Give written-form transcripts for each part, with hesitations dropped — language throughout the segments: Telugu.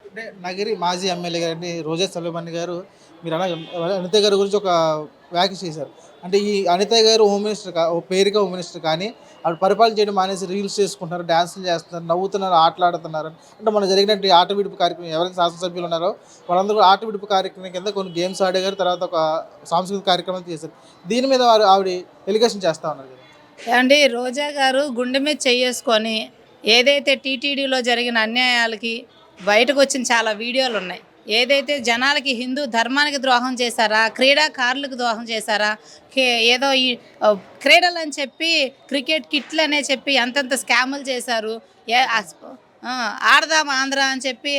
అంటే నగిరి మాజీ ఎమ్మెల్యే గారిని రోజా సల్యమణి గారు మీరు అనిత గారి గురించి ఒక వ్యాఖ్య చేశారు. అంటే ఈ అనిత గారు హోమ్ మినిస్టర్ ఓ పేరుగా హోమ్ మినిస్టర్ కానీ ఆవిడ పరిపాలన చేయడం మానేసి రీల్స్ చేసుకుంటున్నారు, డాన్సులు చేస్తున్నారు, నవ్వుతున్నారు, ఆటలాడుతున్నారు. అంటే మన జరిగినట్టు ఆట విడుపు కార్యక్రమం ఎవరైతే శాసనసభ్యులు ఉన్నారో వాళ్ళందరూ ఆట విడుపు కార్యక్రమం కింద కొన్ని గేమ్స్ ఆడేగారు. తర్వాత ఒక సాంస్కృతిక కార్యక్రమం చేశారు. దీని మీద ఆవిడ ఎలిగేషన్ చేస్తా ఉన్నారు కదా. ఏవండి రోజా గారు గుండె మీద చెయ్యేసుకొని ఏదైతే టీటీడీలో జరిగిన అన్యాయాలకి బయటకు వచ్చిన చాలా వీడియోలు ఉన్నాయి. ఏదైతే జనాలకి హిందూ ధర్మానికి ద్రోహం చేశారా, క్రీడాకారులకు ద్రోహం చేశారా, ఏదో ఈ క్రీడలు అని చెప్పి క్రికెట్ కిట్లు అనే చెప్పి అంతంత స్కాములు చేశారు. ఆడదాం ఆంధ్ర అని చెప్పి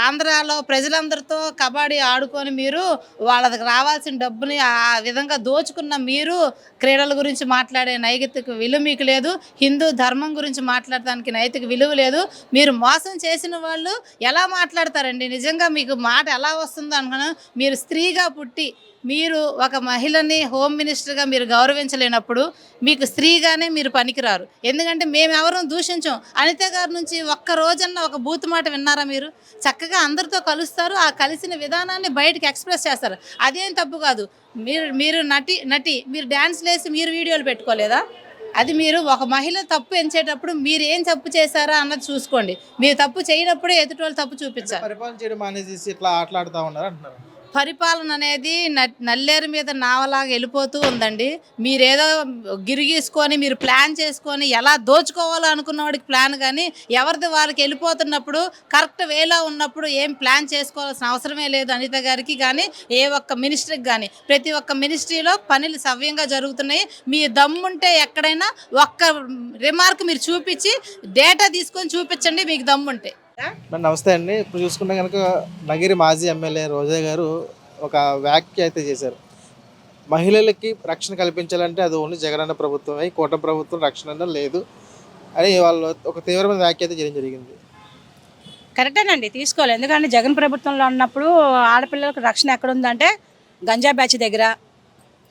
ఆంధ్రాలో ప్రజలందరితో కబడ్డీ ఆడుకొని మీరు వాళ్ళకి రావాల్సిన డబ్బుని ఆ విధంగా దోచుకున్న మీరు క్రీడల గురించి మాట్లాడే నైతిక విలువ మీకు లేదు. హిందూ ధర్మం గురించి మాట్లాడటానికి నైతిక విలువ లేదు. మీరు మోసం చేసిన వాళ్ళు ఎలా మాట్లాడతారండి? నిజంగా మీకు మాట ఎలా వస్తుందో అనుకున్నా. మీరు స్త్రీగా పుట్టి మీరు ఒక మహిళని హోమ్ మినిస్టర్గా మీరు గౌరవించలేనప్పుడు మీకు స్త్రీగానే మీరు పనికిరారు. ఎందుకంటే మేము ఎవరూ దూషించాం. అనిత గారి నుంచి ఒక్క రోజన్నా ఒక బూతు మాట విన్నారా? మీరు చక్కగా అందరితో కలుస్తారు, ఆ కలిసిన విధానాన్ని బయటకు ఎక్స్ప్రెస్ చేస్తారు. అదేం తప్పు కాదు. మీరు నటి మీరు డ్యాన్స్లు వేసి మీరు వీడియోలు పెట్టుకోలేదా? అది మీరు ఒక మహిళ తప్పు ఎంచేటప్పుడు మీరు ఏం తప్పు చేశారా అన్నది చూసుకోండి. మీరు తప్పు చేయనప్పుడే ఎదుటి వాళ్ళు తప్పు చూపించారు. పరిపాలన చేయడం మానేసి ఇట్లా ఆటలాడుతూ ఉన్నారు అంటున్నారు. పరిపాలన అనేది నల్లేరు మీద నావలాగా వెళ్ళిపోతూ ఉందండి. మీరేదో గిరిగీసుకొని మీరు ప్లాన్ చేసుకొని ఎలా దోచుకోవాలో అనుకున్న వాడికి ప్లాన్, కానీ ఎవరిది వాళ్ళకి వెళ్ళిపోతున్నప్పుడు కరెక్ట్ వేలో ఉన్నప్పుడు ఏం ప్లాన్ చేసుకోవాల్సిన అవసరమే లేదు అనిత గారికి కానీ ఏ ఒక్క మినిస్ట్రీకి కానీ. ప్రతి ఒక్క మినిస్ట్రీలో పనులు సవ్యంగా జరుగుతున్నాయి. మీ దమ్ముంటే ఎక్కడైనా ఒక్క రిమార్క్ మీరు చూపించి డేటా తీసుకొని చూపించండి మీకు దమ్ముంటే. నమస్తే అండి. ఇప్పుడు చూసుకుంటే కనుక నగిరి మాజీ ఎమ్మెల్యే రోజా గారు ఒక వ్యాఖ్య అయితే చేశారు. మహిళలకి రక్షణ కల్పించాలంటే అది ఓన్లీ జగనన్న ప్రభుత్వమే, కూటమి ప్రభుత్వం రక్షణ లేదు అని వాళ్ళు ఒక తీవ్రమైన వ్యాఖ్య అయితే చేయడం జరిగింది. కరెక్టేనండి, తీసుకోవాలి. ఎందుకంటే జగన్ ప్రభుత్వంలో ఉన్నప్పుడు ఆడపిల్లలకు రక్షణ ఎక్కడుందంటే గంజా బ్యాచ్ దగ్గర,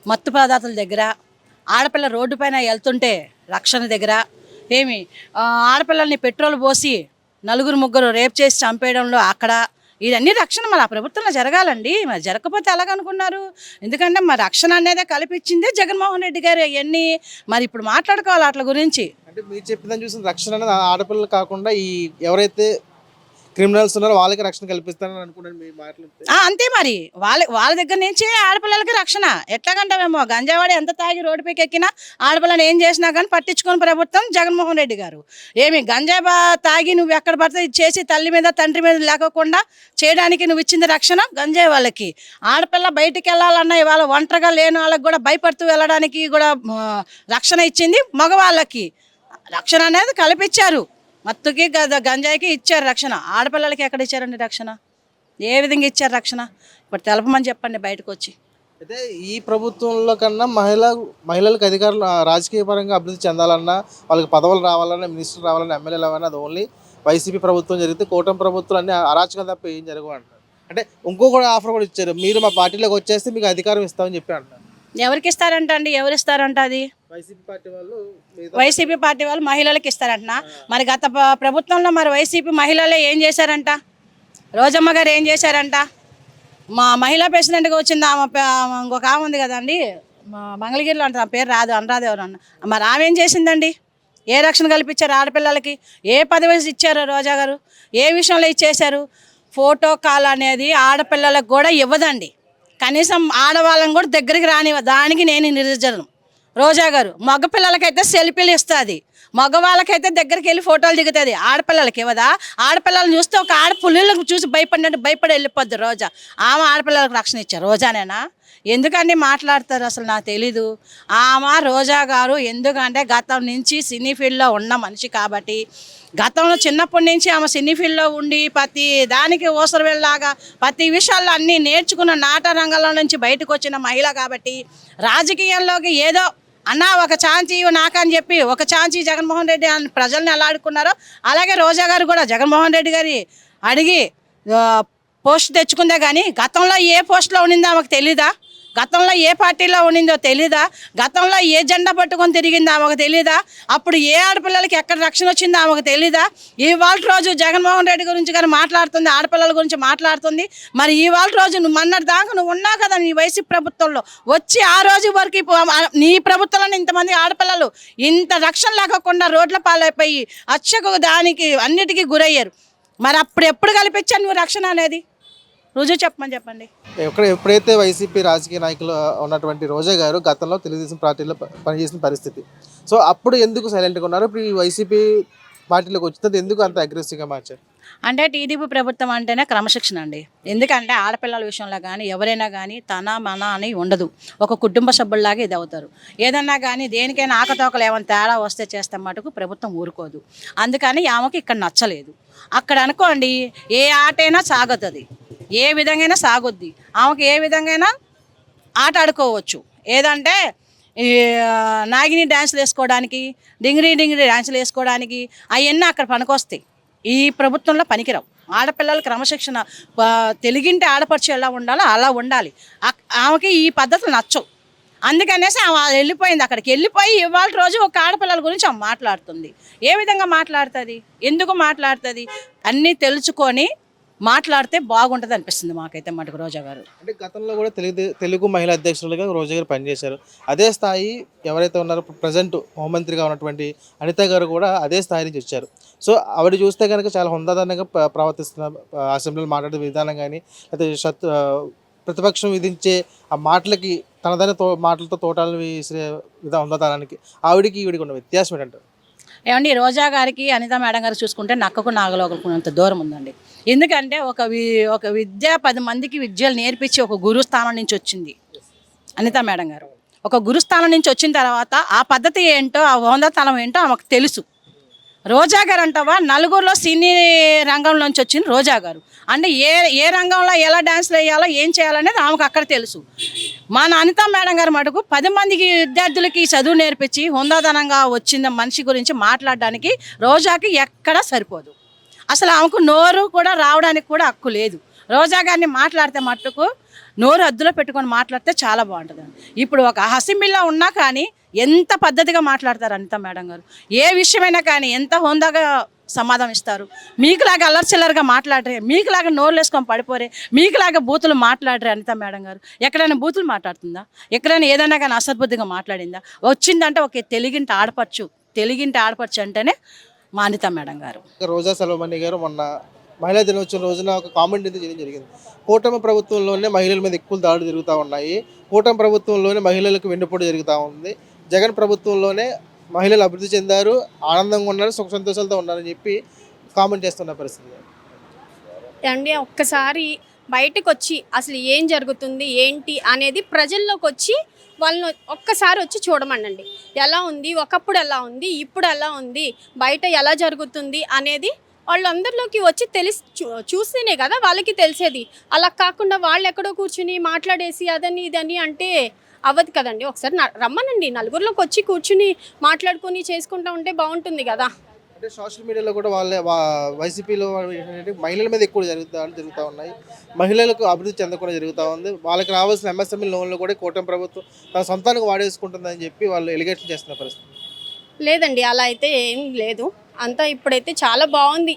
మత్తు పదార్థాల దగ్గర, ఆడపిల్ల రోడ్డు పైన వెళ్తుంటే రక్షణ దగ్గర, ఆడపిల్లల్ని పెట్రోల్ పోసి నలుగురు ముగ్గురు రేప్ చేసి చంపేయడంలో అక్కడ, ఇదన్నీ రక్షణ మరి ఆ ప్రభుత్వంలో జరగాలండి. మరి జరగకపోతే ఎలాగనుకున్నారు? ఎందుకంటే మరి రక్షణ అనేదే కల్పించిందే జగన్మోహన్ రెడ్డి గారు. అవన్నీ మరి ఇప్పుడు మాట్లాడుకోవాలి వాటి గురించి. అంటే మీరు చెప్పిన చూసిన రక్షణ అనేది ఆడపిల్లలు కాకుండా ఈ ఎవరైతే క్రిమినల్స్ ఉన్నారో వాళ్ళకి రక్షణ కల్పిస్తారని అనుకున్నాను మీ మాటలు. అంతే మరి వాళ్ళ దగ్గర నుంచి ఆడపిల్లలకి రక్షణ ఎట్లాగంటామేమో. గంజావాడి ఎంత తాగి రోడ్డుపైకి ఎక్కినా ఆడపిల్లని ఏం చేసినా కానీ పట్టించుకుని ప్రభుత్వం జగన్మోహన్ రెడ్డి గారు. గంజా తాగి నువ్వు ఎక్కడ పడితే చేసి తల్లి మీద తండ్రి మీద లేకుండా చేయడానికి నువ్వు ఇచ్చింది రక్షణ గంజాయి వాళ్ళకి. ఆడపిల్ల బయటికి వెళ్ళాలన్నా ఇవాళ ఒంటరిగా లేని వాళ్ళకి కూడా భయపడుతూ వెళ్ళడానికి కూడా రక్షణ ఇచ్చింది మగవాళ్ళకి. రక్షణ అనేది కల్పించారు. మత్తుకి గంజాయికి ఇచ్చారు రక్షణ. ఆడపిల్లలకి ఎక్కడ ఇచ్చారండి రక్షణ? ఏ విధంగా ఇచ్చారు రక్షణ? ఇప్పుడు తెలపమని చెప్పండి బయటకు వచ్చి. అయితే ఈ ప్రభుత్వంలో కన్నా మహిళలకు అధికారులు రాజకీయ పరంగా అభివృద్ధి చెందాలన్నా, వాళ్ళకి పదవులు రావాలన్నా, మినిస్టర్ రావాలన్నా, ఎమ్మెల్యేలు అవ్వాలన్నా అది ఓన్లీ వైసీపీ ప్రభుత్వం జరిగితే, కూటమి ప్రభుత్వం అన్ని అరాచకాలు తప్ప ఏం జరగవు అంటారు. అంటే ఇంకో కూడా ఆఫర్ కూడా ఇచ్చారు, మీరు మా పార్టీలోకి వచ్చేస్తే మీకు అధికారం ఇస్తామని చెప్పి అంటారు. ఎవరికి ఇస్తారంట అండి? ఎవరు ఇస్తారంట? అది వైసీపీ పార్టీ వాళ్ళు మహిళలకు ఇస్తారంటనా? మరి గత ప్రభుత్వంలో మరి వైసీపీ మహిళలే ఏం చేశారంట? రోజమ్మ గారు ఏం చేశారంట? మా మహిళా ప్రెసిడెంట్గా వచ్చింది ఇంకొక ఆమె ఉంది కదండి, మంగళగిరిలో అంటే ఆ పేరు రాదు, అనరాదు ఎవరన్నా. మరి ఆమె ఏం చేసిందండి? ఏ రక్షణ కల్పించారు ఆడపిల్లలకి? ఏ పదవి ఇచ్చారు రోజా గారు? ఏ విషయంలో ఇచ్చేశారు? ఫోటో కాల్ అనేది ఆడపిల్లలకు కూడా ఇవ్వదండి. కనీసం ఆడవాళ్ళని కూడా దగ్గరికి రానివ్వ. దానికి నేను నిరుజనం రోజా గారు. మగపిల్లలకైతే సెల్ఫీలు ఇస్తుంది, మగవాళ్ళకైతే దగ్గరికి వెళ్ళి ఫోటోలు దిగుతుంది. ఆడపిల్లలకి ఇవ్వదా? ఆడపిల్లలను చూస్తే ఒక ఆడపిల్లలకు చూసి భయపడినట్టు భయపడి వెళ్ళిపోద్ది రోజా. ఆమె ఆడపిల్లలకు రక్షణ ఇచ్చారు రోజానేనా? ఎందుకండి మాట్లాడతారు అసలు నాకు తెలీదు. ఆమె రోజా గారు ఎందుకంటే గతం నుంచి సినీ ఫీల్డ్లో ఉన్న మనిషి కాబట్టి, గతంలో చిన్నప్పటి నుంచి ఆమె సినీ ఫీల్డ్లో ఉండి ప్రతి దానికి ఓసరవెళ్ళలాగా ప్రతి విషయాల్లో అన్నీ నేర్చుకున్న నాట రంగంలో నుంచి బయటకు వచ్చిన మహిళ కాబట్టి రాజకీయాల్లోకి ఏదో అన్నా ఒక ఛాన్స్ నాకని చెప్పి ఒక ఛాన్స్ జగన్మోహన్ రెడ్డి అని ప్రజల్ని ఎలా అడుక్కున్నారో అలాగే రోజా గారు కూడా జగన్మోహన్ రెడ్డి గారి అడిగి పోస్ట్ తెచ్చుకుందే. కానీ గతంలో ఏ పోస్ట్లో ఉండిందో ఆమెకు తెలీదా? గతంలో ఏ పార్టీలో ఉండిందో తెలీదా? గతంలో ఏ జెండా పట్టుకొని తిరిగిందో ఆమెకు తెలీదా? అప్పుడు ఏ ఆడపిల్లలకి ఎక్కడ రక్షణ వచ్చిందో ఆమెకు తెలీదా? ఇవాళ రోజు జగన్మోహన్ రెడ్డి గురించి కానీ మాట్లాడుతుంది, ఆడపిల్లల గురించి మాట్లాడుతుంది. మరి ఇవాళ రోజు నువ్వు మొన్నటి దాకా నువ్వు ఉన్నావు కదా నీ వైసీపీ ప్రభుత్వంలో, వచ్చి ఆ రోజు వరకు నీ ప్రభుత్వంలో ఇంతమంది ఆడపిల్లలు ఇంత రక్షణ లేకుండా రోడ్ల పాలైపోయి అచ్చకు దానికి అన్నిటికీ గురయ్యారు. మరి అప్పుడు ఎప్పుడు కల్పించాను నువ్వు రక్షణ అనేది? రుజువు చెప్పండి. ఎప్పుడైతే వైసీపీ రాజకీయ నాయకులు ఉన్నటువంటి రోజా గారు గతంలో తెలుగుదేశం పార్టీలో పనిచేసిన పరిస్థితి, సో అప్పుడు ఎందుకు సైలెంట్గా ఉన్నారు? ఇప్పుడు ఈ వైసీపీ పార్టీలోకి వచ్చినది ఎందుకు అంత అగ్రెసివ్గా మార్చారు? అంటే టీడీపీ ప్రభుత్వం అంటేనే క్రమశిక్షణ అండి. ఎందుకంటే ఆడపిల్లల విషయంలో కానీ ఎవరైనా కానీ తన మన అని ఉండదు, ఒక కుటుంబ సభ్యుల్లాగా ఇది అవుతారు. ఏదన్నా కానీ దేనికైనా ఆకతోకలు ఏమైనా తేడా వస్తే చేస్తే మటుకు ప్రభుత్వం ఊరుకోదు. అందుకని ఆమెకి ఇక్కడ నచ్చలేదు. అక్కడ అనుకోండి ఏ ఆటైనా సాగుతుంది, ఏ విధంగా సాగుద్ది, ఆమెకి ఏ విధంగా ఆట ఆడుకోవచ్చు. ఏదంటే ఈ నాగిని డ్యాన్సులు వేసుకోవడానికి, డింగిరి డ్యాన్సులు వేసుకోవడానికి అవన్నీ అక్కడ పనికొస్తాయి. ఈ ప్రభుత్వంలో పనికిరావు. ఆడపిల్లలు క్రమశిక్షణ, తెలుగింటి ఆడపడుచు ఎలా ఉండాలో అలా ఉండాలి. ఆమెకి ఈ పద్ధతులు నచ్చవు. అందుకనేసి ఆమె వెళ్ళిపోయింది. అక్కడికి వెళ్ళిపోయి ఇవాళ రోజు ఒక ఆడపిల్లల గురించి ఆమె మాట్లాడుతుంది. ఏ విధంగా మాట్లాడుతుంది, ఎందుకు మాట్లాడుతుంది అన్నీ తెలుసుకొని మాట్లాడితే బాగుంటుంది అనిపిస్తుంది మాకైతే మటుకు రోజా గారు. అంటే గతంలో కూడా తెలుగు మహిళా అధ్యక్షులుగా రోజా గారు పనిచేశారు. అదే స్థాయి ఎవరైతే ఉన్నారో ప్రజెంట్ హోంమంత్రిగా ఉన్నటువంటి అనిత గారు కూడా అదే స్థాయి నుంచి వచ్చారు. సో ఆవిడ చూస్తే కనుక చాలా హుందాదనంగా ప్రవర్తిస్తున్న, అసెంబ్లీలో మాట్లాడే విధానం కానీ, లేకపోతే ప్రతిపక్షం విధించే ఆ మాటలకి తనదైన మాటలతో తోటాలను విసిరే హుందాదనానికి ఆవిడికి ఈవిడికి ఉన్న వ్యత్యాసం ఏంటంటారు? ఏమండి, రోజా గారికి అనిత మేడం గారు చూసుకుంటే నక్కకు నాగలోకున్నంత దూరం ఉందండి. ఎందుకంటే ఒక విద్య 10 మందికి విద్యలు నేర్పించి ఒక గురుస్థానం నుంచి వచ్చింది అనిత మేడం గారు. ఒక గురుస్థానం నుంచి వచ్చిన తర్వాత ఆ పద్ధతి ఏంటో, ఆ హోందాతనం ఏంటో ఆమెకు తెలుసు. రోజా గారు అంటావా నలుగురిలో సినీ రంగంలోంచి వచ్చింది రోజా గారు. అంటే ఏ రంగంలో ఎలా డ్యాన్స్లు వేయాలో ఏం చేయాలనేది ఆమెకు అక్కడ తెలుసు. మన అనిత మేడం గారు మటుకు 10 మందికి విద్యార్థులకి చదువు నేర్పించి హుందాదనంగా వచ్చిన మనిషి గురించి మాట్లాడడానికి రోజాకి ఎక్కడా సరిపోదు. అసలు ఆమెకు నోరు కూడా రావడానికి కూడా హక్కు లేదు. రోజా గారిని మాట్లాడితే మట్టుకు నోరు అద్దులో పెట్టుకొని మాట్లాడితే చాలా బాగుంటుంది. ఇప్పుడు ఒక అసెంబ్లీలో ఉన్నా కానీ ఎంత పద్ధతిగా మాట్లాడతారు అనిత మేడం గారు. ఏ విషయమైనా కానీ ఎంత హోందాగా సమాధానం ఇస్తారు. మీకులాగా అల్లర్చిల్లరగా మాట్లాడరే, మీకులాగా నోరు వేసుకొని పడిపోరే, మీకులాగా బూతులు మాట్లాడరే అనిత మేడం గారు. ఎక్కడైనా బూతులు మాట్లాడుతుందా? ఎక్కడైనా ఏదైనా కానీ అసద్బుద్ధిగా మాట్లాడిందా? వచ్చిందంటే ఒక తెలుగింటి ఆడపడుచు అంటేనే మా అనిత మేడం గారు. రోజా సలోమణి గారు మొన్న మహిళా దినోత్సవం రోజున ఒక కామెంట్ అయితే చేయడం జరిగింది. కూటమి ప్రభుత్వంలోనే మహిళల మీద ఎక్కువ దాడులు జరుగుతూ ఉన్నాయి, కూటమి ప్రభుత్వంలోనే మహిళలకు వెన్నుపోటు జరుగుతూ ఉంది, జగన్ ప్రభుత్వంలోనే మహిళలు అభివృద్ధి చెందారు, ఆనందంగా ఉన్నారు, సుఖ సంతోషాలతో ఉన్నారని చెప్పి కామెంట్ చేస్తున్న పరిస్థితి అండి. ఒక్కసారి బయటకు వచ్చి అసలు ఏం జరుగుతుంది ఏంటి అనేది ప్రజల్లోకి వచ్చి వాళ్ళని ఒక్కసారి వచ్చి చూడమనండి. ఎలా ఉంది, ఒకప్పుడు ఎలా ఉంది, ఇప్పుడు ఎలా ఉంది, బయట ఎలా జరుగుతుంది అనేది వాళ్ళందరిలోకి వచ్చి చూస్తేనే కదా వాళ్ళకి తెలిసేది. అలా కాకుండా వాళ్ళు ఎక్కడో కూర్చుని మాట్లాడేసి అదని ఇదని అంటే అవ్వదు కదండి. ఒకసారి రమ్మనండి, నలుగురిలోకి వచ్చి కూర్చుని మాట్లాడుకుని చేసుకుంటూ ఉంటే బాగుంటుంది కదా. అంటే సోషల్ మీడియాలో కూడా వైసీపీలో మహిళల మీద ఎక్కువ జరుగుతూ ఉన్నాయి, మహిళలకు అభివృద్ధి చెందకుండా జరుగుతూ ఉంది, వాళ్ళకి రావాల్సిన ఎంఎస్ఎంఈ లోన్లు కూడా కూటమి ప్రభుత్వం తన సొంతానికి వాడేసుకుంటుందని చెప్పి వాళ్ళు ఎలిగేషన్ చేస్తున్న పరిస్థితి. లేదండి, అలా అయితే ఏం లేదు. అంతా ఇప్పుడైతే చాలా బాగుంది.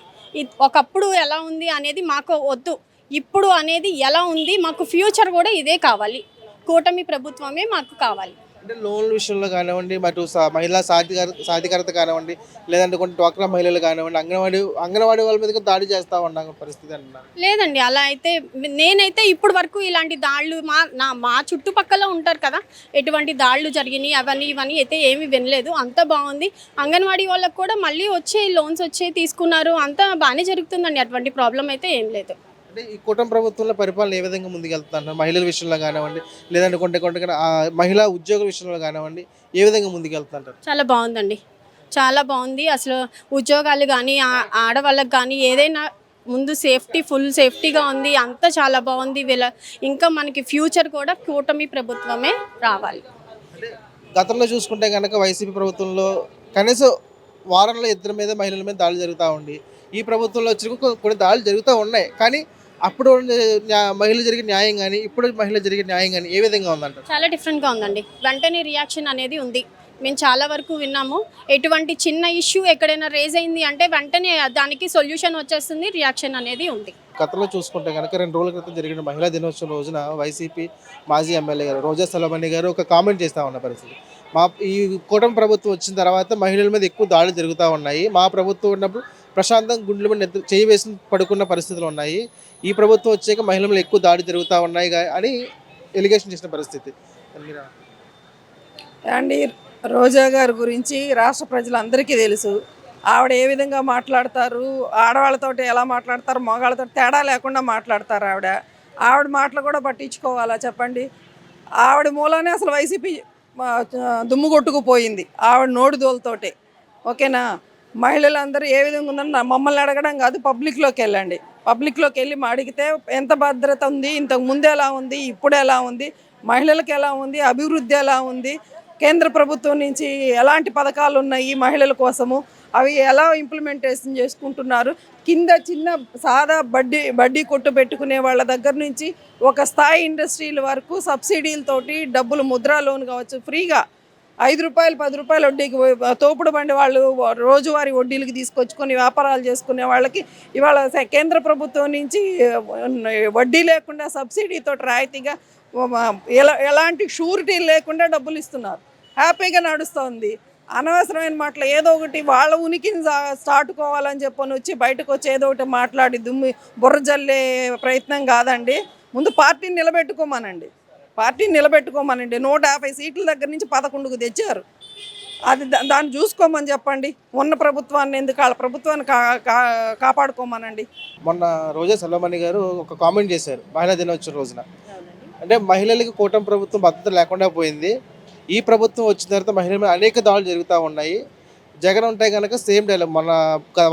ఒకప్పుడు ఎలా ఉంది అనేది మాకు వద్దు, ఇప్పుడు అనేది ఎలా ఉంది, మాకు ఫ్యూచర్ కూడా ఇదే కావాలి, కూటమి ప్రభుత్వమే మాకు కావాలి. అంటే లోన్ల విషయంలో కానివ్వండి, మటు మహిళా సాధికారత కానివ్వండి, లేదంటే కొన్ని డ్వాక్రా మహిళలు కానివ్వండి, అంగన్వాడీ వాళ్ళ మీద దాడి చేస్తూ ఉన్నాం పరిస్థితి అంటున్నారు. లేదండి, అలా అయితే నేనైతే ఇప్పుడు వరకు ఇలాంటి దాడులు మా చుట్టుపక్కల ఉంటారు కదా, ఎటువంటి దాడులు జరిగినాయి అవన్నీ ఇవన్నీ అయితే ఏమీ వినలేదు. అంతా బాగుంది. అంగన్వాడీ వాళ్ళకు కూడా మళ్ళీ లోన్స్ తీసుకున్నారు, అంతా బాగానే జరుగుతుందండి. అటువంటి ప్రాబ్లం అయితే ఏం లేదు. అంటే ఈ కూటమి ప్రభుత్వంలో పరిపాలన ఏ విధంగా ముందుకెళ్తున్నారు? మహిళల విషయంలో కానివ్వండి, లేదంటే కొంటే మహిళా ఉద్యోగుల విషయంలో కానివ్వండి, ఏ విధంగా ముందుకెళ్తుంటారు? చాలా బాగుందండి, చాలా బాగుంది. అసలు ఉద్యోగాలు కానీ ఆడవాళ్ళకి కానీ ఏదైనా ముందు ఫుల్ సేఫ్టీగా ఉంది, అంతా చాలా బాగుంది. ఇంకా మనకి ఫ్యూచర్ కూడా కూటమి ప్రభుత్వమే రావాలి. అంటే గతంలో చూసుకుంటే కనుక వైసీపీ ప్రభుత్వంలో కనీసం వారంలో 2 మీద మహిళల మీద దాడులు జరుగుతూ ఉండి, ఈ ప్రభుత్వంలో వచ్చి కొన్ని దాడులు జరుగుతూ ఉన్నాయి, కానీ అప్పుడు మహిళలు జరిగే న్యాయం కానీ ఇప్పుడు మహిళలు జరిగే న్యాయం కానీ ఏ విధంగా ఉందంటారు? చాలా డిఫరెంట్గా ఉందండి. వెంటనే రియాక్షన్ అనేది ఉంది. మేము చాలా వరకు విన్నాము. ఎటువంటి చిన్న ఇష్యూ ఎక్కడైనా రేజ్ అయింది అంటే వెంటనే దానికి సొల్యూషన్ వచ్చేస్తుంది, రియాక్షన్ అనేది ఉంది. గతంలో చూసుకుంటే కనుక 2 రోజుల క్రితం జరిగిన మహిళా దినోత్సవం రోజున వైసీపీ మాజీ ఎమ్మెల్యే గారు రోజా సలమణి గారు ఒక కామెంట్ చేస్తూ ఉన్న పరిస్థితి. ఈ కూటమి ప్రభుత్వం వచ్చిన తర్వాత మహిళల మీద ఎక్కువ దాడులు జరుగుతూ ఉన్నాయి. మా ప్రభుత్వం ఉన్నప్పుడు ప్రశాంతం గుండెల మీద చేయి వేసి పడుకున్న పరిస్థితులు ఉన్నాయి. ఈ ప్రభుత్వం వచ్చాక మహిళల మీద ఎక్కువ దాడి జరుగుతూ ఉన్నాయి అని ఎలిగేషన్ చేసిన పరిస్థితి. అండి, రోజా గారి గురించి రాష్ట్ర ప్రజలందరికీ తెలుసు. ఆవిడ ఏ విధంగా మాట్లాడతారు, ఆడవాళ్ళతోటి ఎలా మాట్లాడతారు, మగవాళ్ళతో తేడా లేకుండా మాట్లాడతారు. ఆవిడ మాటలు కూడా పట్టించుకోవాలా చెప్పండి? ఆవిడ మూలానే అసలు వైసీపీ దుమ్ము కొట్టుకుపోయింది ఆవిడ నోటిదోలతోటే. ఓకేనా? మహిళలందరూ ఏ విధంగా ఉందని మమ్మల్ని అడగడం కాదు, పబ్లిక్లోకి వెళ్ళండి. పబ్లిక్లోకి వెళ్ళి అడిగితే ఎంత భద్రత ఉంది, ఇంతకు ముందు ఎలా ఉంది, ఇప్పుడు ఎలా ఉంది, మహిళలకు ఎలా ఉంది, అభివృద్ధి ఎలా ఉంది, కేంద్ర ప్రభుత్వం నుంచి ఎలాంటి పథకాలు ఉన్నాయి మహిళల కోసము, అవి ఎలా ఇంప్లిమెంటేషన్ చేసుకుంటున్నారు, కింద చిన్న సాదా బడ్డీ కొట్టు పెట్టుకునే వాళ్ళ దగ్గర నుంచి ఒక స్థాయి ఇండస్ట్రీల వరకు సబ్సిడీలతోటి డబ్బులు, ముద్రా లోన్ కావచ్చు, ఫ్రీగా 5 రూపాయలు 10 రూపాయలు వడ్డీకి తోపుడు బండి వాళ్ళు రోజువారీ వడ్డీలకి తీసుకొచ్చుకొని వ్యాపారాలు చేసుకునే వాళ్ళకి ఇవాళ కేంద్ర ప్రభుత్వం నుంచి వడ్డీ లేకుండా సబ్సిడీతో రాయితీగా ఎలాంటి షూరిటీ లేకుండా డబ్బులు ఇస్తున్నారు. హ్యాపీగా నడుస్తుంది. అనవసరమైన మాటలు ఏదో ఒకటి వాళ్ళ ఉనికిని చాటుకోవాలని చెప్పని వచ్చి బయటకు వచ్చి ఏదో ఒకటి మాట్లాడి బుర్ర జల్లే ప్రయత్నం కాదండి. ముందు పార్టీని నిలబెట్టుకోమనండి. 150 సీట్ల దగ్గర నుంచి 11కు తెచ్చారు. అది దాన్ని చూసుకోమని చెప్పండి. ఉన్న ప్రభుత్వాన్ని ఎందుకు వాళ్ళ ప్రభుత్వాన్ని కాపాడుకోమనండి. మొన్న రోజా సలమణి గారు ఒక కామెంట్ చేశారు మహిళా దినోత్సవం రోజున. అంటే మహిళలకి కూటమి ప్రభుత్వం భద్రత లేకుండా పోయింది, ఈ ప్రభుత్వం వచ్చిన తర్వాత మహిళల మీద అనేక దాడులు జరుగుతూ ఉన్నాయి. జగన్ ఉంటే కనుక సేమ్ డైలాగ్, మన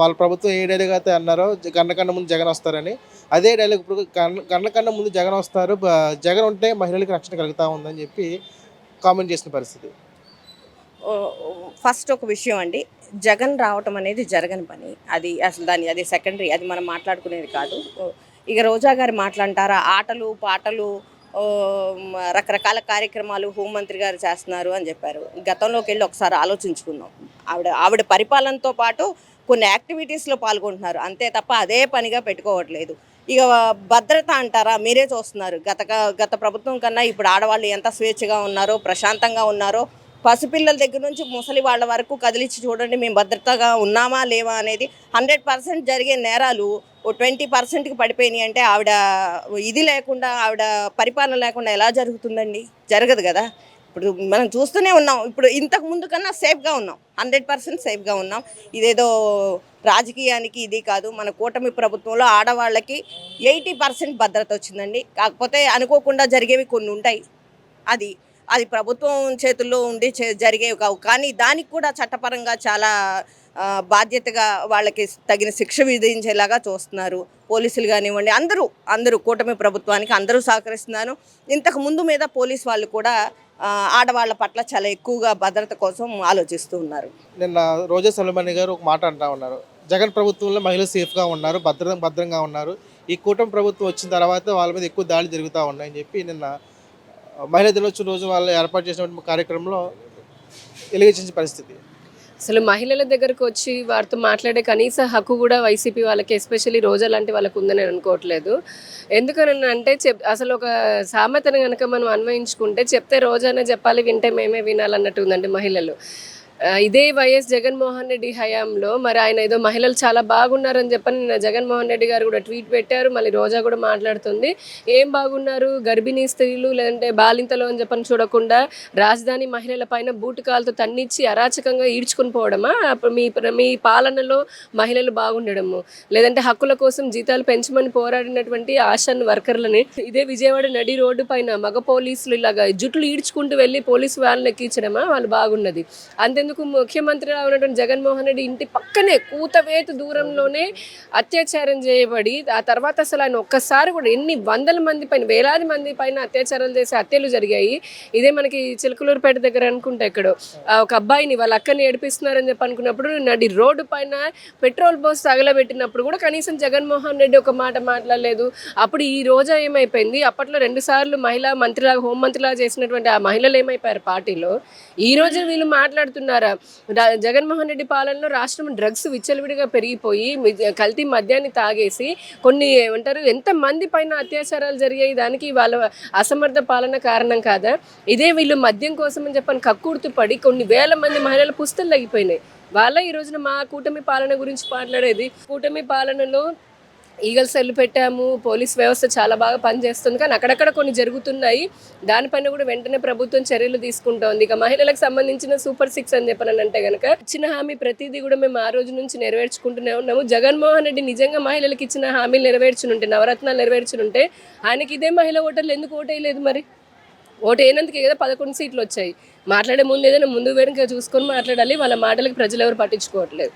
వాళ్ళ ప్రభుత్వం ఏ డైలాగ్ అయితే అన్నారో గంటకన్నా ముందు జగన్ వస్తారని, అదే డైలాగ్ ఇప్పుడు గంటకన్నా ముందు జగన్ వస్తారు, జగన్ ఉంటే మహిళలకు రక్షణ కలుగుతూ ఉందని చెప్పి కామెంట్ చేసిన పరిస్థితి. ఫస్ట్ ఒక విషయం అండి, జగన్ రావటం అనేది జరగని పని. అది అసలు అది సెకండరీ, అది మనం మాట్లాడుకునేది కాదు. ఇక రోజా గారు మాట్లాంటారా, ఆటలు పాటలు రకరకాల కార్యక్రమాలు హోంమంత్రి గారు చేస్తున్నారు అని చెప్పారు. గతంలోకి వెళ్ళి ఒకసారి ఆలోచించుకుందాం. ఆవిడ పరిపాలనతో పాటు కొన్ని యాక్టివిటీస్లో పాల్గొంటున్నారు అంతే తప్ప అదే పనిగా పెట్టుకోవట్లేదు. ఇక భద్రత అంటారా, మీరే చూస్తున్నారు. గత ప్రభుత్వం కన్నా ఇప్పుడు ఆడవాళ్ళు ఎంత స్వేచ్ఛగా ఉన్నారో, ప్రశాంతంగా ఉన్నారో. పసిపిల్లల దగ్గర నుంచి ముసలి వాళ్ళ వరకు కదిలించి చూడండి, మేము భద్రతగా ఉన్నామా లేవా అనేది. 100% జరిగే నేరాలు 20%కి పడిపోయినాయి అంటే ఆవిడ ఇది లేకుండా, ఆవిడ పరిపాలన లేకుండా ఎలా జరుగుతుందండి? జరగదు కదా. ఇప్పుడు మనం చూస్తూనే ఉన్నాం. ఇప్పుడు ఇంతకు ముందు కన్నా సేఫ్గా ఉన్నాం, 100% సేఫ్గా ఉన్నాం. ఇదేదో రాజకీయానికి ఇది కాదు. మన కూటమి ప్రభుత్వంలో ఆడవాళ్ళకి 80% భద్రత వచ్చిందండి. కాకపోతే అనుకోకుండా జరిగేవి కొన్ని ఉంటాయి. అది ప్రభుత్వం చేతుల్లో ఉండి జరిగేవి కావు. కానీ దానికి కూడా చట్టపరంగా చాలా బాధ్యతగా వాళ్ళకి తగిన శిక్ష విధించేలాగా చూస్తున్నారు. పోలీసులు కానివ్వండి, అందరూ కూటమి ప్రభుత్వానికి అందరూ సహకరిస్తున్నారు. ఇంతకు ముందు మీద పోలీస్ వాళ్ళు కూడా ఆడవాళ్ళ పట్ల చాలా ఎక్కువగా భద్రత కోసం ఆలోచిస్తూ ఉన్నారు. నిన్న రోజా సలమణి గారు ఒక మాట అంటూ ఉన్నారు, జగన్ ప్రభుత్వంలో మహిళలు సేఫ్గా ఉన్నారు, భద్రంగా ఉన్నారు, ఈ కూటమి ప్రభుత్వం వచ్చిన తర్వాత వాళ్ళ మీద ఎక్కువ దాడులు జరుగుతూ ఉన్నాయని చెప్పి నిన్న మహిళా దినోత్సవం రోజు వాళ్ళు ఏర్పాటు చేసిన కార్యక్రమంలో వెలిగించిన పరిస్థితి. అసలు మహిళల దగ్గరకు వచ్చి వారితో మాట్లాడే కనీస హక్కు కూడా వైసీపీ వాళ్ళకి, ఎస్పెషల్లీ రోజా లాంటి వాళ్ళకు ఉందని నేను అనుకోవట్లేదు. ఎందుకని అంటే అసలు ఒక సామెతను కనుక మనం అన్వయించుకుంటే, చెప్తే రోజానే చెప్పాలి, వింటే మేమే వినాలన్నట్టు ఉందండి మహిళలు. ఇదే వైఎస్ జగన్మోహన్ రెడ్డి హయాంలో మరి ఆయన ఏదో మహిళలు చాలా బాగున్నారని చెప్పని నిన్న జగన్మోహన్ రెడ్డి గారు కూడా ట్వీట్ పెట్టారు. మళ్ళీ రోజా కూడా మాట్లాడుతుంది, ఏం బాగున్నారు, గర్భిణీ స్త్రీలు లేదంటే బాలింతలు అని చెప్పని చూడకుండా రాజధాని మహిళల పైన బూటకాలతో తన్నిచ్చి అరాచకంగా ఈడ్చుకుని పోవడమా? మీ పాలనలో మహిళలు బాగుండడము, లేదంటే హక్కుల కోసం జీతాలు పెంచమని పోరాడినటువంటి ఆశాన్ వర్కర్లని ఇదే విజయవాడ నడి రోడ్డు పైన మగ పోలీసులు ఇలాగా జుట్లు ఈడ్చుకుంటూ వెళ్ళి పోలీసు వ్యాన్లు ఎక్కించడమా వాళ్ళు బాగున్నది? అంతే అంతెందుకు ముఖ్యమంత్రిగా ఉన్నటువంటి జగన్మోహన్ రెడ్డి ఇంటి పక్కనే కూతవేటు దూరంలోనే అత్యాచారం చేయబడి ఆ తర్వాత అసలు ఆయన ఒక్కసారి కూడా ఎన్ని వందల మంది పైన వేలాది మంది పైన అత్యాచారాలు చేసే హత్యలు జరిగాయి. ఇదే మనకి చిలకలూరుపేట దగ్గర అనుకుంటా ఇక్కడ ఒక అబ్బాయిని వాళ్ళ అక్కని ఏడిపిస్తున్నారని చెప్పి అనుకున్నప్పుడు నడి రోడ్డు పైన పెట్రోల్ పోసి తగలబెట్టినప్పుడు కూడా కనీసం జగన్మోహన్ రెడ్డి ఒక మాట మాట్లాడలేదు. అప్పుడు ఈ రోజా ఏమైపోయింది, అప్పట్లో 2 సార్లు మహిళా మంత్రిలాగా హోంమంత్రిలాగా చేసినటువంటి ఆ మహిళలు ఏమైపోయారు పార్టీలో. ఈ రోజు వీళ్ళు మాట్లాడుతున్నారా? జగన్మోహన్ రెడ్డి పాలనలో రాష్ట్రం డ్రగ్స్ విచ్చలవిడిగా పెరిగిపోయి కల్తీ మద్యాన్ని తాగేసి కొన్ని ఏమంటారు ఎంతమంది పైన అత్యాచారాలు జరిగాయి. దానికి వాళ్ళ అసమర్థ పాలన కారణం కాదా? ఇదే వీళ్ళు మద్యం కోసం అని చెప్పని కక్కుర్తి పడి కొన్ని వేల మంది మహిళల పుస్తలు తగ్గిపోయినాయి. వాళ్ళ ఈ రోజున మా కూటమి పాలన గురించి మాట్లాడేది. కూటమి పాలనలో ఈగల్ సెల్ పెట్టాము, పోలీస్ వ్యవస్థ చాలా బాగా పనిచేస్తుంది, కానీ అక్కడక్కడ కొన్ని జరుగుతున్నాయి. దానిపైన కూడా వెంటనే ప్రభుత్వం చర్యలు తీసుకుంటోంది. ఇక మహిళలకు సంబంధించిన సూపర్ 6 అని చెప్పానంటే కనుక ఇచ్చిన హామీ ప్రతిదీ కూడా మేము ఆ రోజు నుంచి నెరవేర్చుకుంటూనే ఉన్నాము. జగన్మోహన్ రెడ్డి నిజంగా మహిళలకు ఇచ్చిన హామీలు నెరవేర్చునుంటే, నవరత్నాలు నెరవేర్చునుంటే ఆయనకి ఇదే మహిళా ఓటర్లు ఎందుకు ఓటేయలేదు? మరి ఓటు అయినందుకే కదా 11 సీట్లు వచ్చాయి. మాట్లాడే ముందు ఏదైనా ముందు వెనుక చూసుకొని మాట్లాడాలి. వాళ్ళ మాటలకు ప్రజలు ఎవరు పట్టించుకోవట్లేదు.